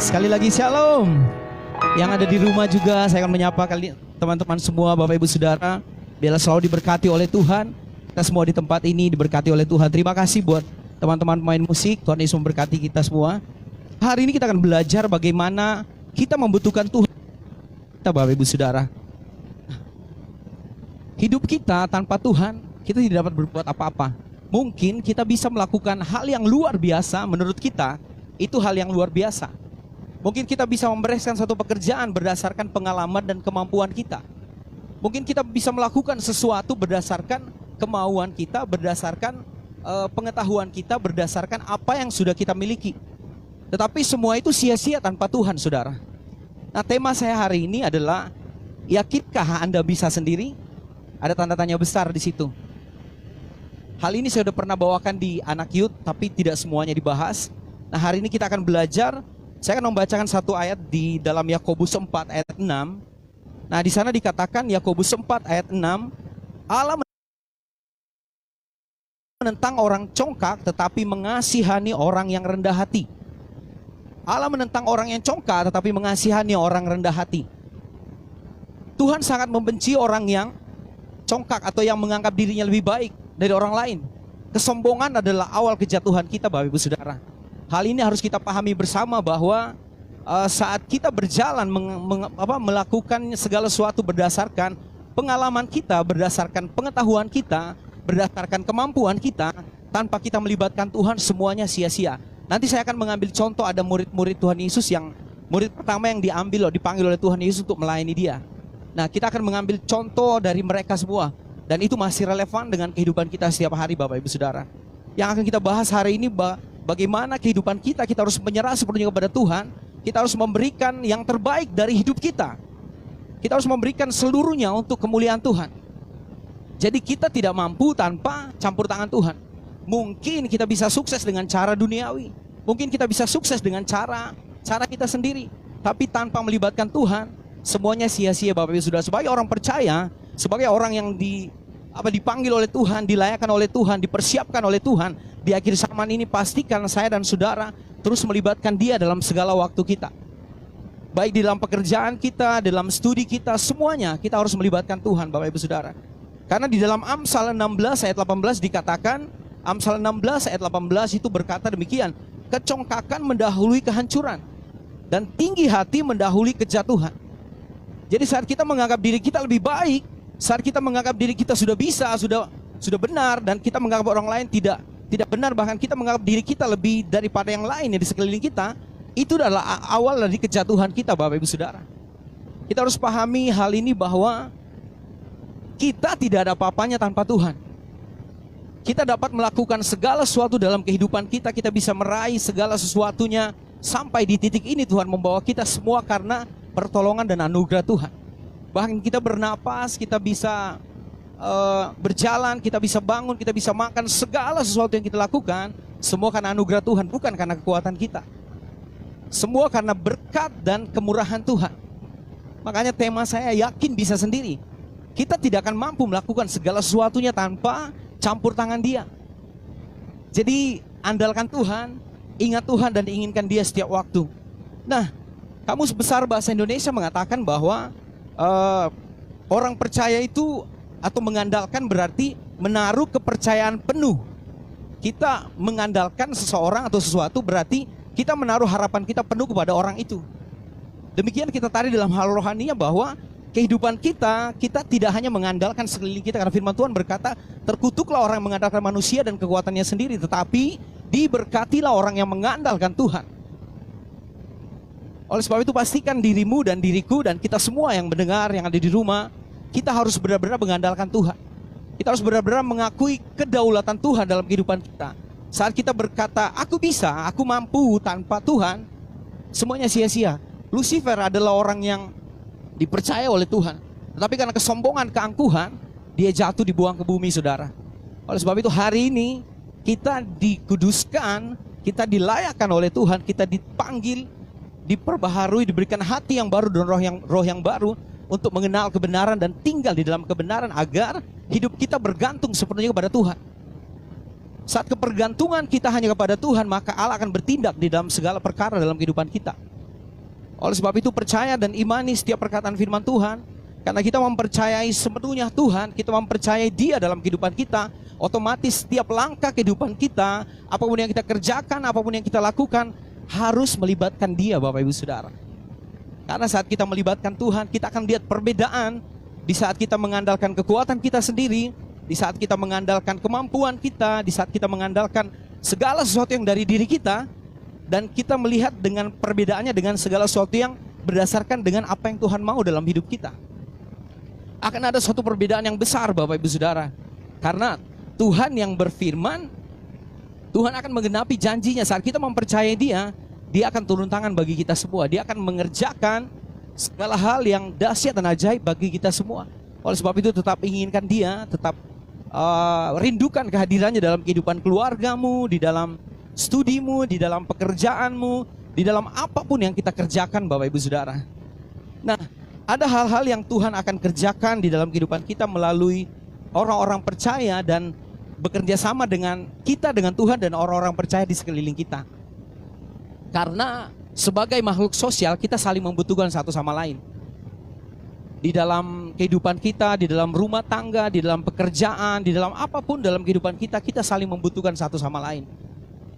Sekali lagi shalom. Yang ada di rumah juga saya akan menyapa kalian teman-teman semua, Bapak Ibu Saudara. Biarlah selalu diberkati oleh Tuhan. Kita semua di tempat ini diberkati oleh Tuhan. Terima kasih buat teman-teman pemain musik. Tuhan Yesus memberkati kita semua. Hari ini kita akan belajar bagaimana kita membutuhkan Tuhan. Kita Bapak Ibu Saudara, hidup kita tanpa Tuhan, kita tidak dapat berbuat apa-apa. Mungkin kita bisa melakukan hal yang luar biasa menurut kita. Itu hal yang luar biasa. Mungkin kita bisa membereskan satu pekerjaan berdasarkan pengalaman dan kemampuan kita. Mungkin kita bisa melakukan sesuatu berdasarkan kemauan kita, berdasarkan pengetahuan kita, berdasarkan apa yang sudah kita miliki. Tetapi semua itu sia-sia tanpa Tuhan, saudara. Nah, tema saya hari ini adalah, yakinkah Anda bisa sendiri? Ada tanda tanya besar di situ. Hal ini saya sudah pernah bawakan di anak youth, tapi tidak semuanya dibahas. Nah, hari ini kita akan belajar. Saya akan membacakan satu ayat di dalam Yakobus 4 ayat 6. Nah, di sana dikatakan Yakobus 4 ayat 6, Allah menentang orang congkak tetapi mengasihani orang yang rendah hati. Allah menentang orang yang congkak tetapi mengasihani orang rendah hati. Tuhan sangat membenci orang yang congkak atau yang menganggap dirinya lebih baik dari orang lain. Kesombongan adalah awal kejatuhan kita, Bapak Ibu Saudara. Hal ini harus kita pahami bersama bahwa saat kita berjalan melakukan segala sesuatu berdasarkan pengalaman kita, berdasarkan pengetahuan kita, berdasarkan kemampuan kita, tanpa kita melibatkan Tuhan, semuanya sia-sia. Nanti saya akan mengambil contoh, ada murid-murid Tuhan Yesus yang murid pertama yang dipanggil oleh Tuhan Yesus untuk melayani dia. Nah, kita akan mengambil contoh dari mereka semua, dan itu masih relevan dengan kehidupan kita setiap hari, Bapak Ibu Saudara. Yang akan kita bahas hari ini, bagaimana kehidupan kita harus menyerah sepenuhnya kepada Tuhan. Kita harus memberikan yang terbaik dari hidup kita. Kita harus memberikan seluruhnya untuk kemuliaan Tuhan. Jadi kita tidak mampu tanpa campur tangan Tuhan. Mungkin kita bisa sukses dengan cara duniawi. Mungkin kita bisa sukses dengan cara kita sendiri. Tapi tanpa melibatkan Tuhan, semuanya sia-sia, Bapak Ibu Saudara. Sebagai orang percaya, sebagai orang yang dipanggil oleh Tuhan, dilayakkan oleh Tuhan, dipersiapkan oleh Tuhan, di akhir zaman ini pastikan saya dan saudara terus melibatkan Dia dalam segala waktu kita. Baik di dalam pekerjaan kita, dalam studi kita, semuanya kita harus melibatkan Tuhan, Bapak Ibu Saudara. Karena di dalam Amsal 16 ayat 18 dikatakan, Amsal 16 ayat 18 itu berkata demikian, kecongkakan mendahului kehancuran dan tinggi hati mendahului kejatuhan. Jadi saat kita menganggap diri kita lebih baik, saat kita menganggap diri kita sudah bisa, sudah benar, dan kita menganggap orang lain tidak benar, bahkan kita menganggap diri kita lebih daripada yang lain yang di sekeliling kita, itu adalah awal dari kejatuhan kita, Bapak Ibu Saudara. Kita harus pahami hal ini bahwa kita tidak ada apa-apanya tanpa Tuhan. Kita dapat melakukan segala sesuatu dalam kehidupan kita, kita bisa meraih segala sesuatunya sampai di titik ini. Tuhan membawa kita semua karena pertolongan dan anugerah Tuhan. Bahkan kita bernapas, kita bisa berjalan, kita bisa bangun, kita bisa makan, segala sesuatu yang kita lakukan, semua karena anugerah Tuhan, bukan karena kekuatan kita. Semua karena berkat dan kemurahan Tuhan. Makanya tema saya, yakin bisa sendiri. Kita tidak akan mampu melakukan segala sesuatunya tanpa campur tangan Dia. Jadi andalkan Tuhan, ingat Tuhan dan inginkan Dia setiap waktu. Nah, Kamus Besar Bahasa Indonesia mengatakan bahwa orang percaya itu atau mengandalkan berarti menaruh kepercayaan penuh. Kita mengandalkan seseorang atau sesuatu berarti kita menaruh harapan kita penuh kepada orang itu. Demikian kita tarik dalam hal rohaninya bahwa kehidupan kita tidak hanya mengandalkan sekeliling kita, karena firman Tuhan berkata, terkutuklah orang yang mengandalkan manusia dan kekuatannya sendiri, tetapi diberkatilah orang yang mengandalkan Tuhan. Oleh sebab itu pastikan dirimu dan diriku dan kita semua yang mendengar, yang ada di rumah, kita harus benar-benar mengandalkan Tuhan. Kita harus benar-benar mengakui kedaulatan Tuhan dalam kehidupan kita. Saat kita berkata, aku bisa, aku mampu tanpa Tuhan, semuanya sia-sia. Lucifer adalah orang yang dipercaya oleh Tuhan, tetapi karena kesombongan, keangkuhan, dia jatuh dibuang ke bumi, saudara. Oleh sebab itu hari ini kita dikuduskan, kita dilayakkan oleh Tuhan, kita dipanggil, diperbaharui, diberikan hati yang baru dan roh yang baru untuk mengenal kebenaran dan tinggal di dalam kebenaran agar hidup kita bergantung sepenuhnya kepada Tuhan. Saat kepergantungan kita hanya kepada Tuhan, maka Allah akan bertindak di dalam segala perkara dalam kehidupan kita. Oleh sebab itu percaya dan imani setiap perkataan firman Tuhan. Karena kita mempercayai sepenuhnya Tuhan, kita mempercayai Dia dalam kehidupan kita, otomatis setiap langkah kehidupan kita, apapun yang kita kerjakan, apapun yang kita lakukan, harus melibatkan Dia, Bapak Ibu Saudara. Karena saat kita melibatkan Tuhan, kita akan lihat perbedaan. Di saat kita mengandalkan kekuatan kita sendiri, di saat kita mengandalkan kemampuan kita, di saat kita mengandalkan segala sesuatu yang dari diri kita, dan kita melihat dengan perbedaannya dengan segala sesuatu yang berdasarkan dengan apa yang Tuhan mau dalam hidup kita. Akan ada suatu perbedaan yang besar, Bapak Ibu Saudara. Karena Tuhan yang berfirman, Tuhan akan menggenapi janjinya. Saat kita mempercayai Dia, Dia akan turun tangan bagi kita semua. Dia akan mengerjakan segala hal yang dahsyat dan ajaib bagi kita semua. Oleh sebab itu tetap inginkan Dia, tetap rindukan kehadirannya dalam kehidupan keluargamu, di dalam studimu, di dalam pekerjaanmu, di dalam apapun yang kita kerjakan, Bapak Ibu Saudara. Nah, ada hal-hal yang Tuhan akan kerjakan di dalam kehidupan kita melalui orang-orang percaya dan bekerja sama dengan kita, dengan Tuhan dan orang-orang percaya di sekeliling kita. Karena sebagai makhluk sosial kita saling membutuhkan satu sama lain. Di dalam kehidupan kita, di dalam rumah tangga, di dalam pekerjaan, di dalam apapun dalam kehidupan kita, kita saling membutuhkan satu sama lain.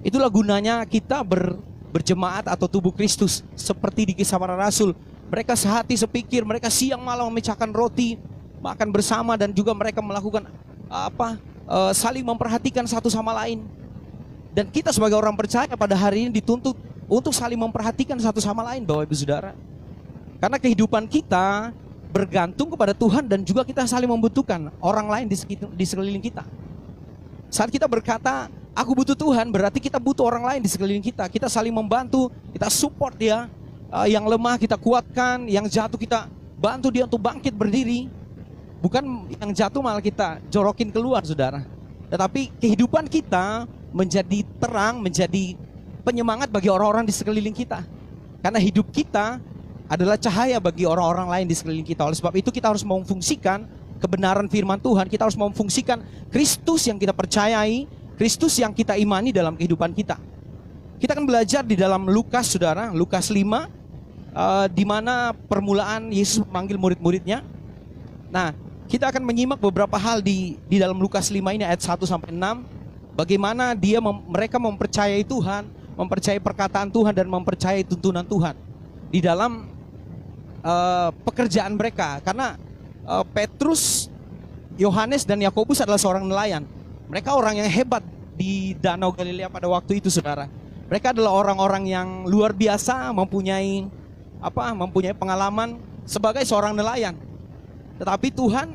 Itulah gunanya kita berjemaat atau tubuh Kristus. Seperti di Kisah Para Rasul, mereka sehati sepikir, mereka siang malam memecahkan roti, makan bersama, dan juga mereka melakukan saling memperhatikan satu sama lain. Dan kita sebagai orang percaya pada hari ini dituntut untuk saling memperhatikan satu sama lain, Bapak Ibu Saudara. Karena kehidupan kita bergantung kepada Tuhan dan juga kita saling membutuhkan orang lain di sekeliling kita. Saat kita berkata, aku butuh Tuhan, berarti kita butuh orang lain di sekeliling kita. Kita saling membantu, kita support dia. Yang lemah kita kuatkan, yang jatuh kita bantu dia untuk bangkit berdiri. Bukan yang jatuh malah kita jorokin keluar, saudara. Tetapi kehidupan kita menjadi terang, menjadi penyemangat bagi orang-orang di sekeliling kita. Karena hidup kita adalah cahaya bagi orang-orang lain di sekeliling kita. Oleh sebab itu kita harus memfungsikan kebenaran firman Tuhan. Kita harus memfungsikan Kristus yang kita percayai, Kristus yang kita imani dalam kehidupan kita. Kita akan belajar di dalam Lukas, saudara, Lukas 5. Di mana permulaan Yesus memanggil murid-muridnya. Nah, kita akan menyimak beberapa hal di dalam Lukas 5 ini ayat 1 sampai 6. Bagaimana mereka mempercayai Tuhan, mempercayai perkataan Tuhan dan mempercayai tuntunan Tuhan di dalam pekerjaan mereka. Karena Petrus, Yohanes dan Yakobus adalah seorang nelayan. Mereka orang yang hebat di Danau Galilea pada waktu itu, saudara. Mereka adalah orang-orang yang luar biasa, mempunyai pengalaman sebagai seorang nelayan. Tetapi Tuhan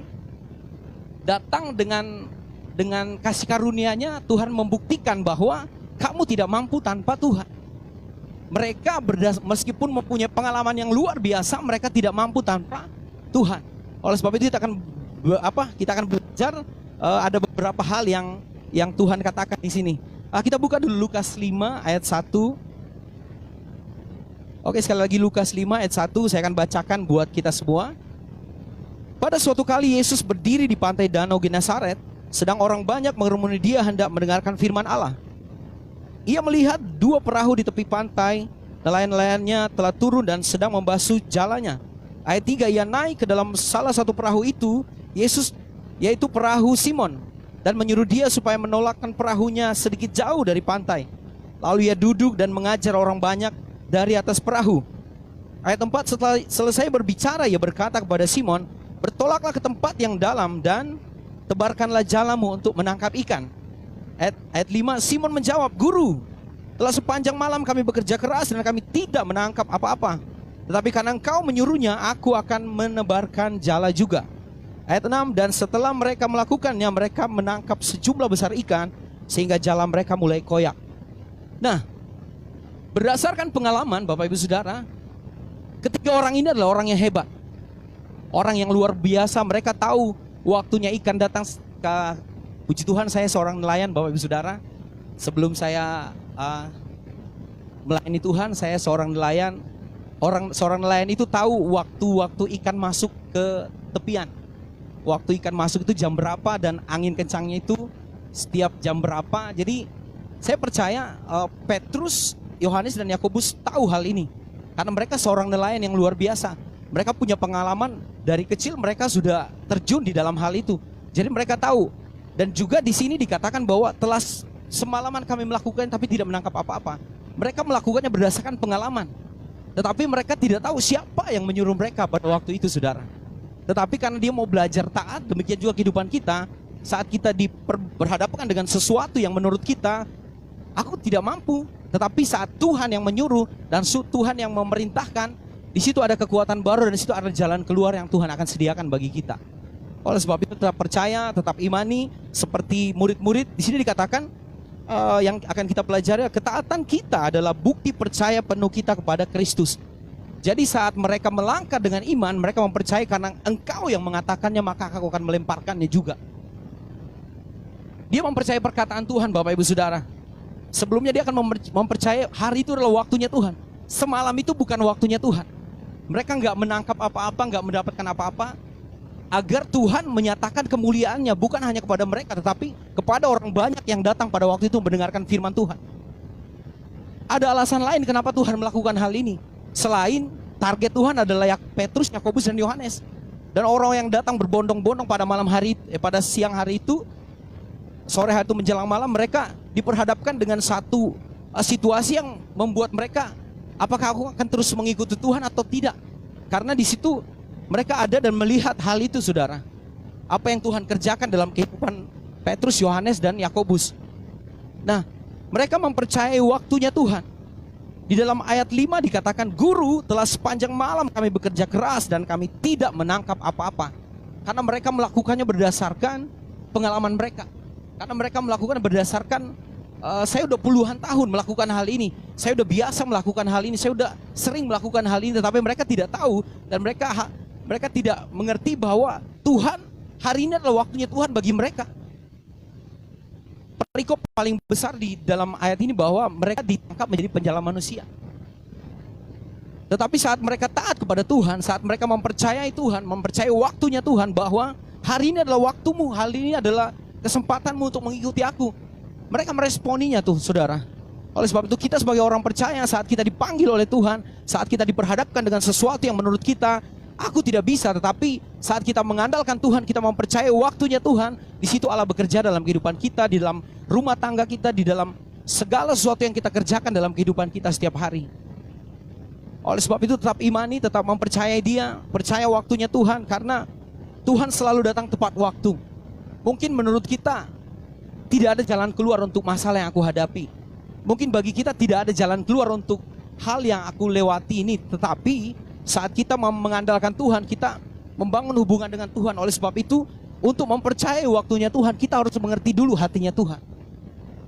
datang dengan kasih karunia-Nya. Tuhan membuktikan bahwa kamu tidak mampu tanpa Tuhan. Mereka meskipun mempunyai pengalaman yang luar biasa, mereka tidak mampu tanpa Tuhan. Oleh sebab itu kita akan belajar ada beberapa hal yang Tuhan katakan di sini. Kita buka dulu Lukas 5 ayat 1. Oke, sekali lagi Lukas 5 ayat 1 saya akan bacakan buat kita semua. Pada suatu kali Yesus berdiri di pantai Danau Genesaret, sedang orang banyak mengerumuni Dia hendak mendengarkan firman Allah. Ia melihat dua perahu di tepi pantai, nelayan-nelayannya telah turun dan sedang membasuh jalannya. Ayat 3, ia naik ke dalam salah satu perahu itu, Yesus, yaitu perahu Simon, dan menyuruh dia supaya menolakkan perahunya sedikit jauh dari pantai. Lalu ia duduk dan mengajar orang banyak dari atas perahu. Ayat 4, setelah selesai berbicara, ia berkata kepada Simon, bertolaklah ke tempat yang dalam dan tebarkanlah jalamu untuk menangkap ikan. Ayat 5, Simon menjawab, Guru, telah sepanjang malam kami bekerja keras dan kami tidak menangkap apa-apa. Tetapi karena Engkau menyuruhnya, aku akan menebarkan jala juga. Ayat 6, dan setelah mereka melakukannya, mereka menangkap sejumlah besar ikan, sehingga jala mereka mulai koyak. Nah, berdasarkan pengalaman Bapak Ibu Saudara, ketiga orang ini adalah orang yang hebat. Orang yang luar biasa, mereka tahu waktunya ikan datang. Puji Tuhan saya seorang nelayan Bapak Ibu Saudara. Sebelum saya melayani Tuhan, saya seorang nelayan. Seorang nelayan itu tahu waktu ikan masuk ke tepian. Waktu ikan masuk itu jam berapa dan angin kencangnya itu setiap jam berapa. Jadi saya percaya Petrus, Yohanes dan Yakobus tahu hal ini. Karena mereka seorang nelayan yang luar biasa. Mereka punya pengalaman dari kecil, mereka sudah terjun di dalam hal itu. Jadi mereka tahu. Dan juga di sini dikatakan bahwa telah semalaman kami melakukan tapi tidak menangkap apa-apa. Mereka melakukannya berdasarkan pengalaman. Tetapi mereka tidak tahu siapa yang menyuruh mereka pada waktu itu, saudara. Tetapi karena dia mau belajar taat, demikian juga kehidupan kita. Saat kita berhadapan dengan sesuatu yang menurut kita, aku tidak mampu. Tetapi saat Tuhan yang menyuruh dan Tuhan yang memerintahkan, di situ ada kekuatan baru dan di situ ada jalan keluar yang Tuhan akan sediakan bagi kita. Oleh sebab itu tetap percaya, tetap imani seperti murid-murid. Di sini dikatakan yang akan kita pelajari, ketaatan kita adalah bukti percaya penuh kita kepada Kristus. Jadi saat mereka melangkah dengan iman, mereka mempercayai karena engkau yang mengatakannya, maka aku akan melemparkannya juga. Dia mempercayai perkataan Tuhan, Bapak Ibu Saudara. Sebelumnya dia akan mempercayai hari itu adalah waktunya Tuhan. Semalam itu bukan waktunya Tuhan. Mereka nggak menangkap apa-apa, nggak mendapatkan apa-apa, agar Tuhan menyatakan kemuliaannya bukan hanya kepada mereka, tetapi kepada orang banyak yang datang pada waktu itu mendengarkan firman Tuhan. Ada alasan lain kenapa Tuhan melakukan hal ini. Selain target Tuhan adalah Petrus, Yakobus, dan Yohanes. Dan orang yang datang berbondong-bondong pada pada siang hari itu, sore hari itu menjelang malam, mereka diperhadapkan dengan satu situasi yang membuat mereka, apakah aku akan terus mengikuti Tuhan atau tidak? Karena di situ mereka ada dan melihat hal itu, saudara. Apa yang Tuhan kerjakan dalam kehidupan Petrus, Yohanes, dan Yakobus. Nah, mereka mempercayai waktunya Tuhan. Di dalam ayat 5 dikatakan, Guru, telah sepanjang malam kami bekerja keras dan kami tidak menangkap apa-apa. Karena mereka melakukannya berdasarkan pengalaman mereka. Karena mereka melakukan berdasarkan, saya udah puluhan tahun melakukan hal ini. Saya udah biasa melakukan hal ini. Saya udah sering melakukan hal ini. Tetapi mereka tidak tahu dan mereka tidak mengerti bahwa Tuhan, hari ini adalah waktunya Tuhan bagi mereka. Perikop paling besar di dalam ayat ini bahwa mereka ditangkap menjadi penjala manusia. Tetapi saat mereka taat kepada Tuhan, saat mereka mempercayai Tuhan, mempercayai waktunya Tuhan, bahwa hari ini adalah waktumu, hari ini adalah kesempatanmu untuk mengikuti aku, mereka meresponinya tuh, saudara. Oleh sebab itu kita sebagai orang percaya, saat kita dipanggil oleh Tuhan, saat kita diperhadapkan dengan sesuatu yang menurut kita, aku tidak bisa, tetapi saat kita mengandalkan Tuhan, kita mempercayai waktunya Tuhan, di situ Allah bekerja dalam kehidupan kita, di dalam rumah tangga kita, di dalam segala sesuatu yang kita kerjakan dalam kehidupan kita setiap hari. Oleh sebab itu tetap imani, tetap mempercayai Dia, percaya waktunya Tuhan, karena Tuhan selalu datang tepat waktu. Mungkin menurut kita tidak ada jalan keluar untuk masalah yang aku hadapi. Mungkin bagi kita tidak ada jalan keluar untuk hal yang aku lewati ini, tetapi saat kita mengandalkan Tuhan, kita membangun hubungan dengan Tuhan. Oleh sebab itu, untuk mempercayai waktunya Tuhan, kita harus mengerti dulu hatinya Tuhan.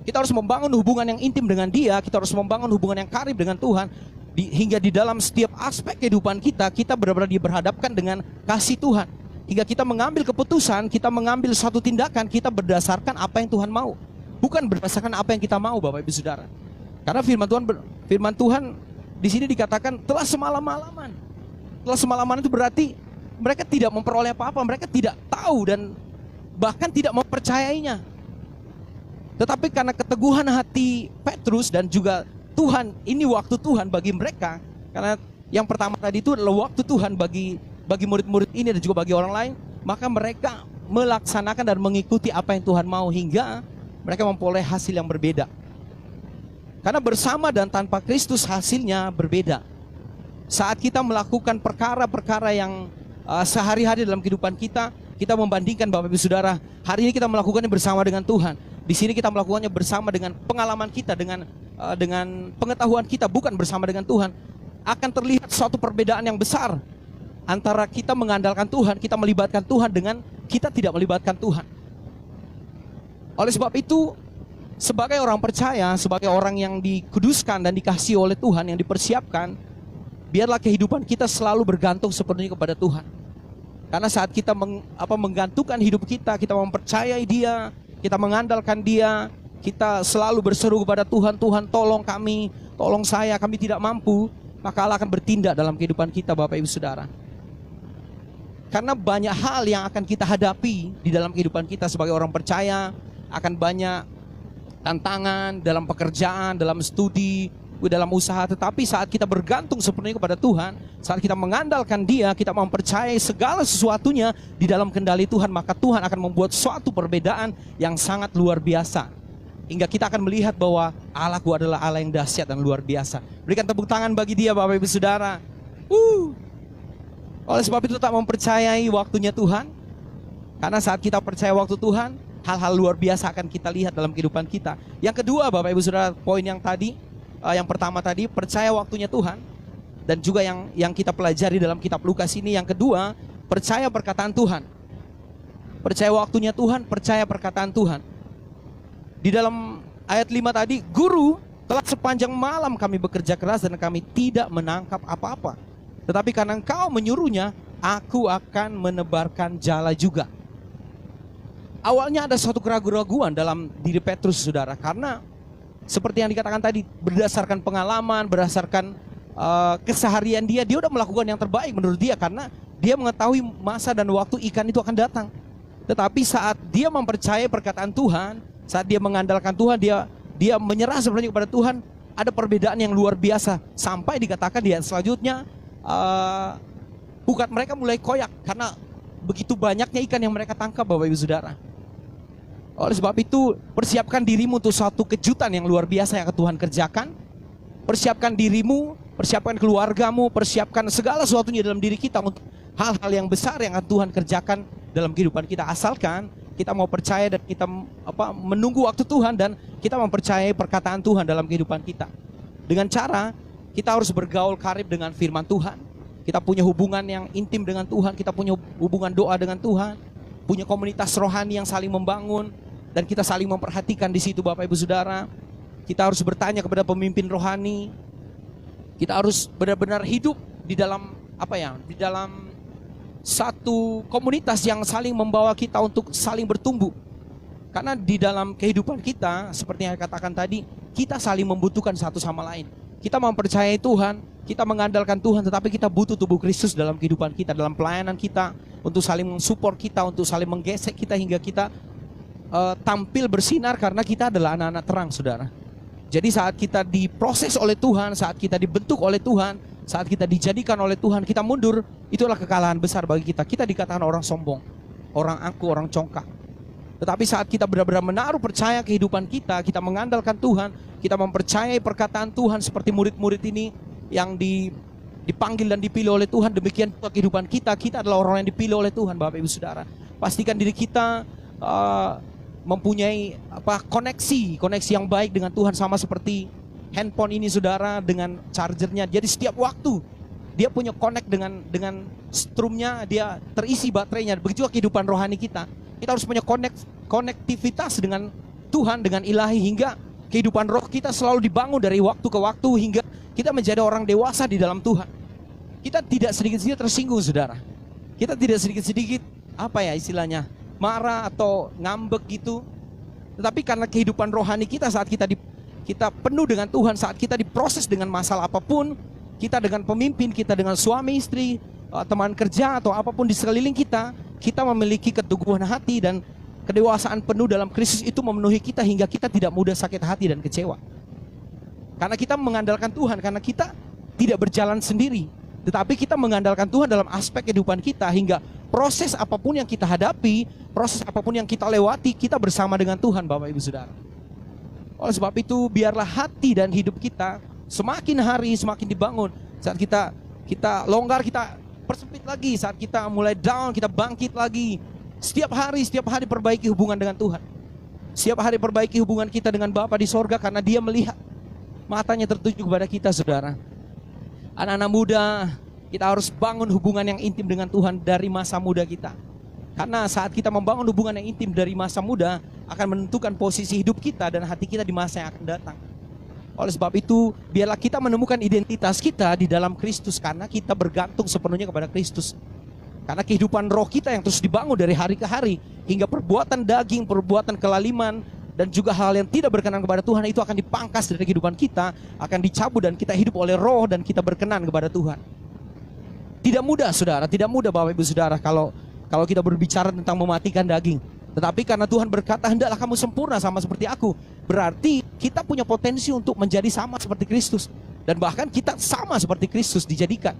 Kita harus membangun hubungan yang intim dengan Dia, kita harus membangun hubungan yang karib dengan Tuhan, hingga di dalam setiap aspek kehidupan kita, kita benar-benar diberhadapkan dengan kasih Tuhan. Hingga kita mengambil keputusan, kita mengambil satu tindakan, kita berdasarkan apa yang Tuhan mau, bukan berdasarkan apa yang kita mau, Bapak Ibu Saudara. Karena firman Tuhan di sini dikatakan telah semalam-malaman. Telah semalaman itu berarti mereka tidak memperoleh apa-apa, mereka tidak tahu dan bahkan tidak mempercayainya. Tetapi karena keteguhan hati Petrus dan juga Tuhan, ini waktu Tuhan bagi mereka. Karena yang pertama tadi itu adalah waktu Tuhan bagi murid-murid ini dan juga bagi orang lain. Maka mereka melaksanakan dan mengikuti apa yang Tuhan mau, hingga mereka memperoleh hasil yang berbeda. Karena bersama dan tanpa Kristus hasilnya berbeda. Saat kita melakukan perkara-perkara yang sehari-hari dalam kehidupan kita, kita membandingkan, Bapak Ibu Saudara, hari ini kita melakukannya bersama dengan Tuhan. Di sini kita melakukannya bersama dengan pengalaman kita, dengan pengetahuan kita, bukan bersama dengan Tuhan. Akan terlihat suatu perbedaan yang besar antara kita mengandalkan Tuhan, kita melibatkan Tuhan, dengan kita tidak melibatkan Tuhan. Oleh sebab itu, sebagai orang percaya, sebagai orang yang dikuduskan dan dikasihi oleh Tuhan, yang dipersiapkan, biarlah kehidupan kita selalu bergantung sepenuhnya kepada Tuhan. Karena saat kita menggantungkan hidup kita, kita mempercayai Dia, kita mengandalkan Dia, kita selalu berseru kepada Tuhan, Tuhan tolong kami, tolong saya, kami tidak mampu, maka Allah akan bertindak dalam kehidupan kita, Bapak Ibu Saudara. Karena banyak hal yang akan kita hadapi di dalam kehidupan kita sebagai orang percaya, akan banyak tantangan dalam pekerjaan, dalam studi, dalam usaha. Tetapi saat kita bergantung sepenuhnya kepada Tuhan, saat kita mengandalkan Dia, kita mempercayai segala sesuatunya di dalam kendali Tuhan, maka Tuhan akan membuat suatu perbedaan yang sangat luar biasa. Hingga kita akan melihat bahwa Allahku adalah Allah yang dahsyat dan luar biasa. Berikan tepuk tangan bagi Dia, Bapak Ibu Saudara. Oleh sebab itu tetap mempercayai waktunya Tuhan. Karena saat kita percaya waktu Tuhan, hal-hal luar biasa akan kita lihat dalam kehidupan kita. Yang kedua, Bapak Ibu Saudara, poin yang tadi, yang pertama tadi, percaya waktunya Tuhan. Dan juga yang kita pelajari dalam kitab Lukas ini, yang kedua, percaya perkataan Tuhan. Percaya waktunya Tuhan, percaya perkataan Tuhan. Di dalam ayat 5 tadi, Guru, telah sepanjang malam kami bekerja keras dan kami tidak menangkap apa-apa. Tetapi karena Engkau menyuruhnya, aku akan menebarkan jala juga. Awalnya ada suatu keraguan-raguan dalam diri Petrus, saudara, karena seperti yang dikatakan tadi, berdasarkan pengalaman, berdasarkan keseharian dia udah melakukan yang terbaik menurut dia, karena dia mengetahui masa dan waktu ikan itu akan datang. Tetapi saat dia mempercayai perkataan Tuhan, saat dia mengandalkan Tuhan, dia menyerah sebenarnya kepada Tuhan, ada perbedaan yang luar biasa. Sampai dikatakan di ayat selanjutnya, pukat mereka mulai koyak karena begitu banyaknya ikan yang mereka tangkap, Bapak Ibu Saudara. Oleh sebab itu, persiapkan dirimu untuk suatu kejutan yang luar biasa yang akan Tuhan kerjakan. Persiapkan dirimu, persiapkan keluargamu, persiapkan segala sesuatunya dalam diri kita untuk hal-hal yang besar yang akan Tuhan kerjakan dalam kehidupan kita. Asalkan kita mau percaya dan kita menunggu waktu Tuhan, dan kita mempercayai perkataan Tuhan dalam kehidupan kita. Dengan cara kita harus bergaul karib dengan firman Tuhan. Kita punya hubungan yang intim dengan Tuhan, kita punya hubungan doa dengan Tuhan, punya komunitas rohani yang saling membangun, dan kita saling memperhatikan di situ, Bapak Ibu Saudara. Kita harus bertanya kepada pemimpin rohani. Kita harus benar-benar hidup di dalam di dalam satu komunitas yang saling membawa kita untuk saling bertumbuh. Karena di dalam kehidupan kita, seperti yang saya katakan tadi, kita saling membutuhkan satu sama lain. Kita mempercayai Tuhan, kita mengandalkan Tuhan, tetapi kita butuh tubuh Kristus dalam kehidupan kita, dalam pelayanan kita, untuk saling mensupport kita, untuk saling menggesek kita hingga kita tampil bersinar, karena kita adalah anak-anak terang, saudara. Jadi saat kita diproses oleh Tuhan, saat kita dibentuk oleh Tuhan, saat kita dijadikan oleh Tuhan, kita mundur, itulah kekalahan besar bagi kita. Kita dikatakan orang sombong, orang angkuh, orang congkak. Tetapi saat kita benar-benar menaruh percaya kehidupan kita, kita mengandalkan Tuhan, kita mempercayai perkataan Tuhan seperti murid-murid ini yang dipanggil dan dipilih oleh Tuhan, demikian juga kehidupan kita. Kita adalah orang yang dipilih oleh Tuhan, Bapak Ibu Saudara. Pastikan diri kita mempunyai koneksi yang baik dengan Tuhan, sama seperti handphone ini, saudara, dengan chargernya. Jadi setiap waktu dia punya connect dengan strumnya, dia terisi baterainya. Begitu juga kehidupan rohani kita. Kita harus punya konektivitas dengan Tuhan, dengan ilahi, hingga kehidupan roh kita selalu dibangun dari waktu ke waktu hingga kita menjadi orang dewasa di dalam Tuhan. Kita tidak sedikit-sedikit tersinggung, saudara. Kita tidak sedikit-sedikit istilahnya marah atau ngambek gitu. Tetapi karena kehidupan rohani kita, saat kita penuh dengan Tuhan, saat kita diproses dengan masalah apapun, kita dengan pemimpin, kita dengan suami istri, teman kerja atau apapun di sekeliling kita, kita memiliki keteguhan hati dan kedewasaan penuh dalam Kristus itu memenuhi kita hingga kita tidak mudah sakit hati dan kecewa. Karena kita mengandalkan Tuhan, karena kita tidak berjalan sendiri, tetapi kita mengandalkan Tuhan dalam aspek kehidupan kita, hingga proses apapun yang kita hadapi, proses apapun yang kita lewati, kita bersama dengan Tuhan, Bapak Ibu Saudara. Oleh sebab itu, biarlah hati dan hidup kita semakin hari semakin dibangun. Saat kita longgar, kita persempit lagi. Saat kita mulai down, kita bangkit lagi. Setiap hari perbaiki hubungan dengan Tuhan. Setiap hari perbaiki hubungan kita dengan Bapa di sorga, karena Dia melihat, matanya tertuju kepada kita, saudara. Anak-anak muda, kita harus bangun hubungan yang intim dengan Tuhan dari masa muda kita. Karena saat kita membangun hubungan yang intim dari masa muda, akan menentukan posisi hidup kita dan hati kita di masa yang akan datang. Oleh sebab itu, biarlah kita menemukan identitas kita di dalam Kristus, karena kita bergantung sepenuhnya kepada Kristus. Karena kehidupan roh kita yang terus dibangun dari hari ke hari, hingga perbuatan daging, perbuatan kelaliman, dan juga hal yang tidak berkenan kepada Tuhan itu akan dipangkas dari kehidupan kita, akan dicabut, dan kita hidup oleh roh dan kita berkenan kepada Tuhan. Tidak mudah, saudara, tidak mudah, Bapak Ibu Saudara, kalau kita berbicara tentang mematikan daging. Tetapi karena Tuhan berkata, hendaklah kamu sempurna sama seperti aku. Berarti kita punya potensi untuk menjadi sama seperti Kristus. Dan bahkan kita sama seperti Kristus dijadikan.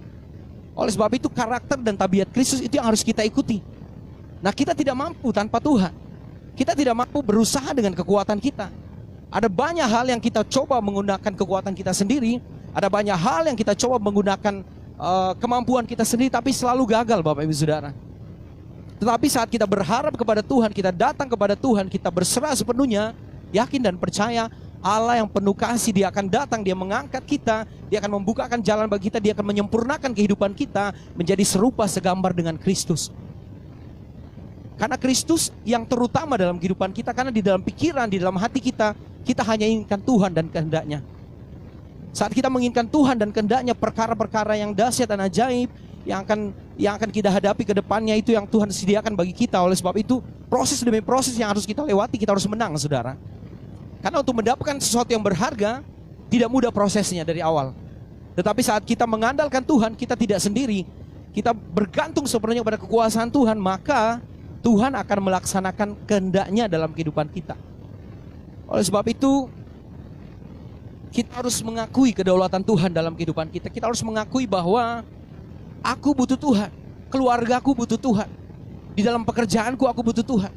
Oleh sebab itu karakter dan tabiat Kristus itu yang harus kita ikuti. Nah, kita tidak mampu tanpa Tuhan. Kita tidak mampu berusaha dengan kekuatan kita. Ada banyak hal yang kita coba menggunakan kekuatan kita sendiri. Ada banyak hal yang kita coba menggunakan kemampuan kita sendiri, tapi selalu gagal, Bapak Ibu Saudara. Tetapi saat kita berharap kepada Tuhan, kita datang kepada Tuhan, kita berserah sepenuhnya, yakin dan percaya Allah yang penuh kasih, Dia akan datang, Dia mengangkat kita, Dia akan membukakan jalan bagi kita, Dia akan menyempurnakan kehidupan kita menjadi serupa segambar dengan Kristus. Karena Kristus yang terutama dalam kehidupan kita, karena di dalam pikiran, di dalam hati kita, kita hanya inginkan Tuhan dan kehendaknya. Saat kita menginginkan Tuhan dan kehendaknya, perkara-perkara yang dahsyat dan ajaib yang akan kita hadapi ke depannya itu yang Tuhan sediakan bagi kita. Oleh sebab itu, proses demi proses yang harus kita lewati, kita harus menang, saudara. Karena untuk mendapatkan sesuatu yang berharga, tidak mudah prosesnya dari awal. Tetapi saat kita mengandalkan Tuhan, kita tidak sendiri. Kita bergantung sepenuhnya pada kekuasaan Tuhan, maka Tuhan akan melaksanakan kehendaknya dalam kehidupan kita. Oleh sebab itu, kita harus mengakui kedaulatan Tuhan dalam kehidupan kita. Kita harus mengakui bahwa aku butuh Tuhan, keluargaku butuh Tuhan, di dalam pekerjaanku aku butuh Tuhan.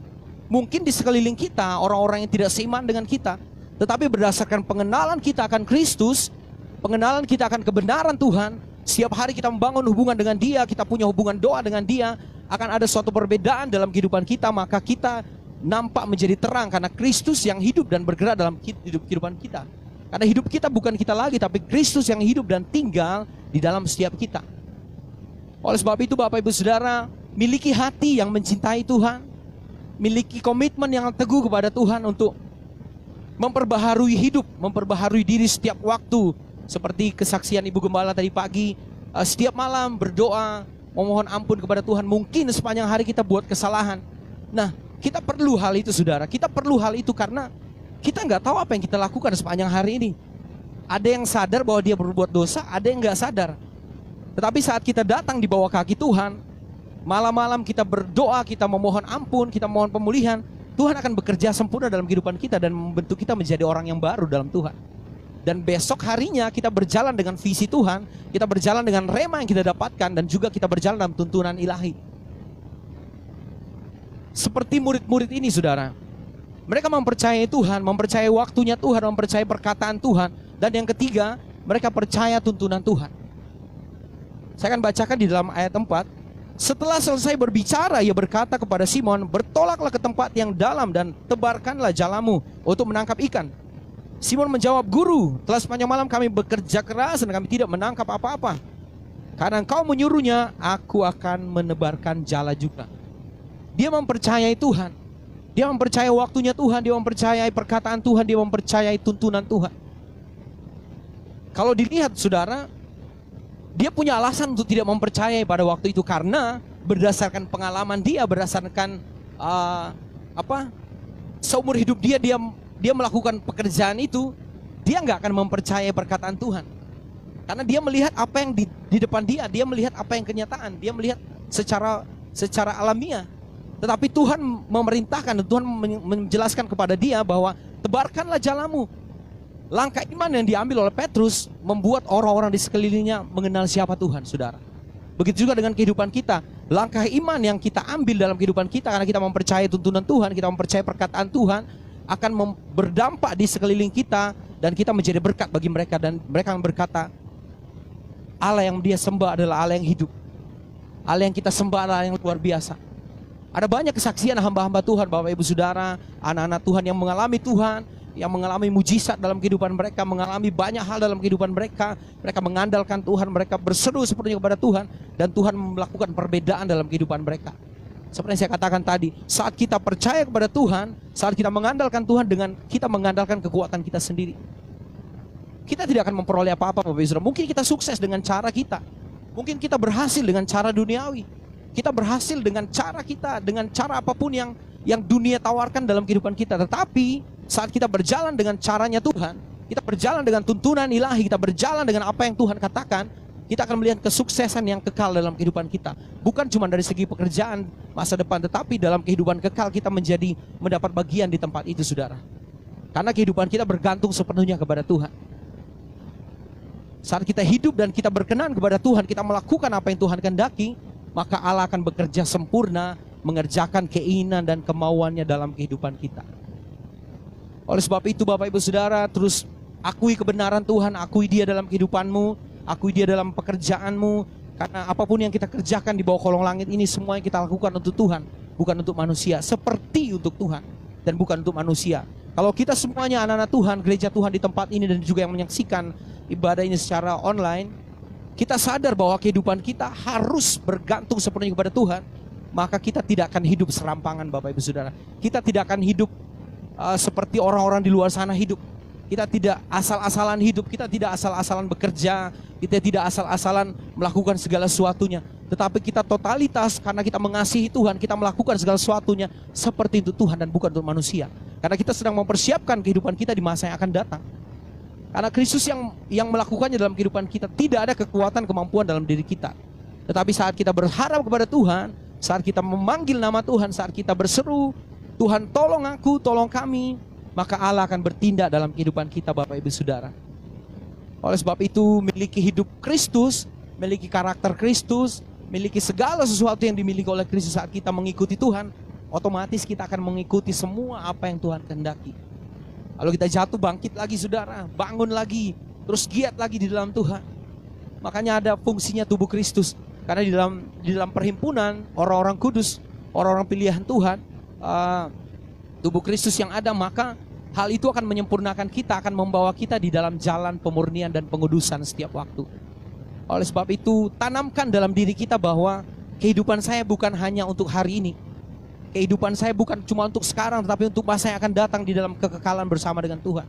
Mungkin di sekeliling kita orang-orang yang tidak seiman dengan kita, tetapi berdasarkan pengenalan kita akan Kristus, pengenalan kita akan kebenaran Tuhan, setiap hari kita membangun hubungan dengan Dia, kita punya hubungan doa dengan Dia, akan ada suatu perbedaan dalam kehidupan kita, maka kita nampak menjadi terang karena Kristus yang hidup dan bergerak dalam kehidupan kita. Karena hidup kita bukan kita lagi, tapi Kristus yang hidup dan tinggal di dalam setiap kita. Oleh sebab itu Bapak Ibu Saudara, miliki hati yang mencintai Tuhan, miliki komitmen yang teguh kepada Tuhan untuk memperbaharui hidup, memperbaharui diri setiap waktu. Seperti kesaksian Ibu Gembala tadi pagi, setiap malam berdoa, memohon ampun kepada Tuhan. Mungkin sepanjang hari kita buat kesalahan. Nah, kita perlu hal itu, saudara. Kita perlu hal itu karena kita nggak tahu apa yang kita lakukan sepanjang hari ini. Ada yang sadar bahwa dia berbuat dosa, ada yang nggak sadar. Tetapi saat kita datang di bawah kaki Tuhan, malam-malam kita berdoa, kita memohon ampun, kita mohon pemulihan, Tuhan akan bekerja sempurna dalam kehidupan kita dan membentuk kita menjadi orang yang baru dalam Tuhan. Dan besok harinya kita berjalan dengan visi Tuhan, kita berjalan dengan rema yang kita dapatkan, dan juga kita berjalan dalam tuntunan ilahi. Seperti murid-murid ini, saudara, mereka mempercayai Tuhan, mempercayai waktunya Tuhan, mempercayai perkataan Tuhan. Dan yang ketiga, mereka percaya tuntunan Tuhan. Saya akan bacakan di dalam ayat 4. Setelah selesai berbicara, ia berkata kepada Simon, bertolaklah ke tempat yang dalam dan tebarkanlah jalamu untuk menangkap ikan. Simon menjawab, Guru, telah sepanjang malam kami bekerja keras dan kami tidak menangkap apa-apa. Karena engkau menyuruhnya, aku akan menebarkan jala juga. Dia mempercayai Tuhan. Dia mempercayai waktunya Tuhan, dia mempercayai perkataan Tuhan, dia mempercayai tuntunan Tuhan. Kalau dilihat, saudara, dia punya alasan untuk tidak mempercayai pada waktu itu karena berdasarkan pengalaman dia, berdasarkan seumur hidup dia melakukan pekerjaan itu, dia nggak akan mempercayai perkataan Tuhan. Karena dia melihat apa yang di depan dia melihat apa yang kenyataan, dia melihat secara alamiah. Tetapi Tuhan memerintahkan, Tuhan menjelaskan kepada dia bahwa tebarkanlah jalamu. Langkah iman yang diambil oleh Petrus membuat orang-orang di sekelilingnya mengenal siapa Tuhan, saudara. Begitu juga dengan kehidupan kita. Langkah iman yang kita ambil dalam kehidupan kita karena kita mempercayai tuntunan Tuhan, kita mempercayai perkataan Tuhan, akan berdampak di sekeliling kita dan kita menjadi berkat bagi mereka. Dan mereka yang berkata, Allah yang dia sembah adalah Allah yang hidup. Allah yang kita sembah adalah Allah yang luar biasa. Ada banyak kesaksian hamba-hamba Tuhan, Bapak Ibu Saudara, anak-anak Tuhan yang mengalami Tuhan, yang mengalami mujizat dalam kehidupan mereka, mengalami banyak hal dalam kehidupan mereka. Mereka mengandalkan Tuhan, mereka berseru sepenuhnya kepada Tuhan, dan Tuhan melakukan perbedaan dalam kehidupan mereka. Seperti yang saya katakan tadi, saat kita percaya kepada Tuhan, saat kita mengandalkan Tuhan dengan kita mengandalkan kekuatan kita sendiri, kita tidak akan memperoleh apa-apa, Bapak Ibu Saudara. Mungkin kita sukses dengan cara kita, mungkin kita berhasil dengan cara duniawi, kita berhasil dengan cara kita, dengan cara apapun yang dunia tawarkan dalam kehidupan kita. Tetapi saat kita berjalan dengan caranya Tuhan, kita berjalan dengan tuntunan ilahi, kita berjalan dengan apa yang Tuhan katakan, Kita akan melihat kesuksesan yang kekal dalam kehidupan kita. Bukan cuma dari segi pekerjaan masa depan, tetapi dalam kehidupan kekal kita mendapat bagian di tempat itu, saudara. Karena kehidupan kita bergantung sepenuhnya kepada Tuhan. Saat kita hidup dan kita berkenan kepada Tuhan, kita melakukan apa yang Tuhan kehendaki, maka Allah akan bekerja sempurna, mengerjakan keinginan dan kemauannya dalam kehidupan kita. Oleh sebab itu Bapak Ibu Saudara, terus akui kebenaran Tuhan, akui Dia dalam kehidupanmu, akui Dia dalam pekerjaanmu. Karena apapun yang kita kerjakan di bawah kolong langit ini, semuanya kita lakukan untuk Tuhan, bukan untuk manusia. Seperti untuk Tuhan dan bukan untuk manusia. Kalau kita semuanya anak-anak Tuhan, gereja Tuhan di tempat ini dan juga yang menyaksikan ibadah ini secara online, kita sadar bahwa kehidupan kita harus bergantung sepenuhnya kepada Tuhan, maka kita tidak akan hidup serampangan, Bapak Ibu Saudara. Kita tidak akan hidup seperti orang-orang di luar sana hidup. Kita tidak asal-asalan hidup, kita tidak asal-asalan bekerja, kita tidak asal-asalan melakukan segala sesuatunya. Tetapi kita totalitas, karena kita mengasihi Tuhan, kita melakukan segala sesuatunya seperti itu Tuhan dan bukan untuk manusia. Karena kita sedang mempersiapkan kehidupan kita di masa yang akan datang. Karena Kristus yang melakukannya dalam kehidupan kita, tidak ada kekuatan kemampuan dalam diri kita. Tetapi saat kita berharap kepada Tuhan, saat kita memanggil nama Tuhan, saat kita berseru, Tuhan tolong aku, tolong kami, maka Allah akan bertindak dalam kehidupan kita, Bapak Ibu Saudara. Oleh sebab itu, miliki hidup Kristus, miliki karakter Kristus, miliki segala sesuatu yang dimiliki oleh Kristus saat kita mengikuti Tuhan, otomatis kita akan mengikuti semua apa yang Tuhan kehendaki. Kalau kita jatuh, bangkit lagi saudara, bangun lagi, terus giat lagi di dalam Tuhan. Makanya ada fungsinya tubuh Kristus. Karena di dalam perhimpunan orang-orang kudus, orang-orang pilihan Tuhan, tubuh Kristus yang ada, maka hal itu akan menyempurnakan kita, akan membawa kita di dalam jalan pemurnian dan pengudusan setiap waktu. Oleh sebab itu, tanamkan dalam diri kita bahwa kehidupan saya bukan hanya untuk hari ini. Kehidupan saya bukan cuma untuk sekarang, tetapi untuk masa yang akan datang di dalam kekekalan bersama dengan Tuhan.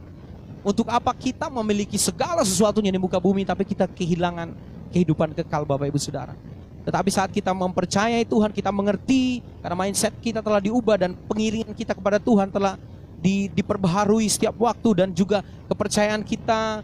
Untuk apa kita memiliki segala sesuatunya di muka bumi, tapi kita kehilangan kehidupan kekal, Bapak Ibu Saudara. Tetapi saat kita mempercayai Tuhan, kita mengerti, karena mindset kita telah diubah dan pengiringan kita kepada Tuhan telah diperbaharui setiap waktu, dan juga kepercayaan kita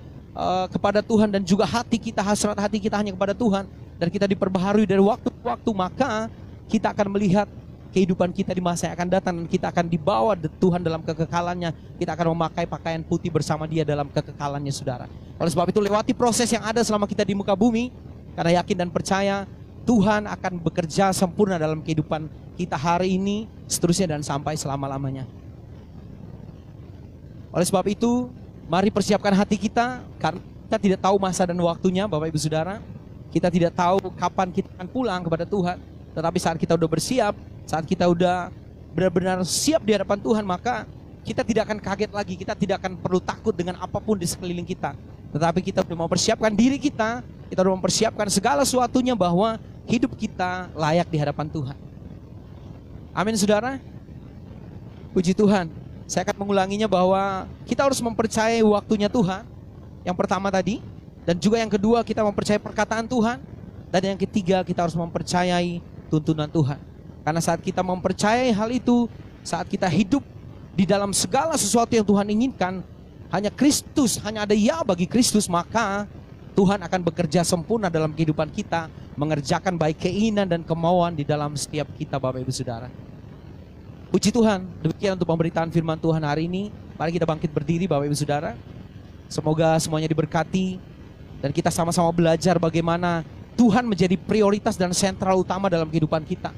kepada Tuhan, dan juga hati kita, hasrat hati kita hanya kepada Tuhan, dan kita diperbaharui dari waktu ke waktu, maka kita akan melihat kehidupan kita di masa yang akan datang, dan kita akan dibawa Tuhan dalam kekekalannya. Kita akan memakai pakaian putih bersama Dia dalam kekekalannya, saudara. Oleh sebab itu, lewati proses yang ada selama kita di muka bumi, karena yakin dan percaya Tuhan akan bekerja sempurna dalam kehidupan kita hari ini, seterusnya, dan sampai selama-lamanya. Oleh sebab itu, mari persiapkan hati kita, karena kita tidak tahu masa dan waktunya, Bapak Ibu Saudara. Kita tidak tahu kapan kita akan pulang kepada Tuhan. Tetapi saat kita udah bersiap, saat kita udah benar-benar siap di hadapan Tuhan, maka kita tidak akan kaget lagi, kita tidak akan perlu takut dengan apapun di sekeliling kita. Tetapi kita sudah mempersiapkan diri kita sudah mempersiapkan segala sesuatunya bahwa hidup kita layak di hadapan Tuhan. Amin, saudara. Puji Tuhan. Saya akan mengulanginya bahwa kita harus mempercayai waktunya Tuhan. Yang pertama tadi, dan juga yang kedua kita mempercayai perkataan Tuhan, dan yang ketiga kita harus mempercayai tuntunan Tuhan. Karena saat kita mempercayai hal itu, saat kita hidup di dalam segala sesuatu yang Tuhan inginkan, hanya Kristus, hanya ada ya bagi Kristus, maka Tuhan akan bekerja sempurna dalam kehidupan kita, mengerjakan baik keinginan dan kemauan di dalam setiap kita, Bapak Ibu Saudara. Puji Tuhan, demikian untuk pemberitaan firman Tuhan hari ini. Mari kita bangkit berdiri, Bapak Ibu Saudara. Semoga semuanya diberkati, dan kita sama-sama belajar bagaimana Tuhan menjadi prioritas dan sentral utama dalam kehidupan kita.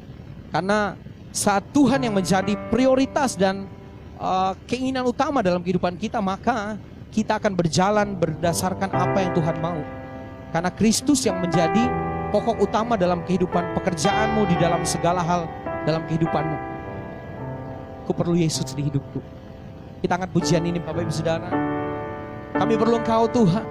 Karena saat Tuhan yang menjadi prioritas dan keinginan utama dalam kehidupan kita, maka kita akan berjalan berdasarkan apa yang Tuhan mau. Karena Kristus yang menjadi pokok utama dalam kehidupan pekerjaanmu, di dalam segala hal dalam kehidupanmu. Aku perlu Yesus di hidupku. Kita angkat pujian ini, Bapak Ibu Saudara. Kami perlu Engkau Tuhan.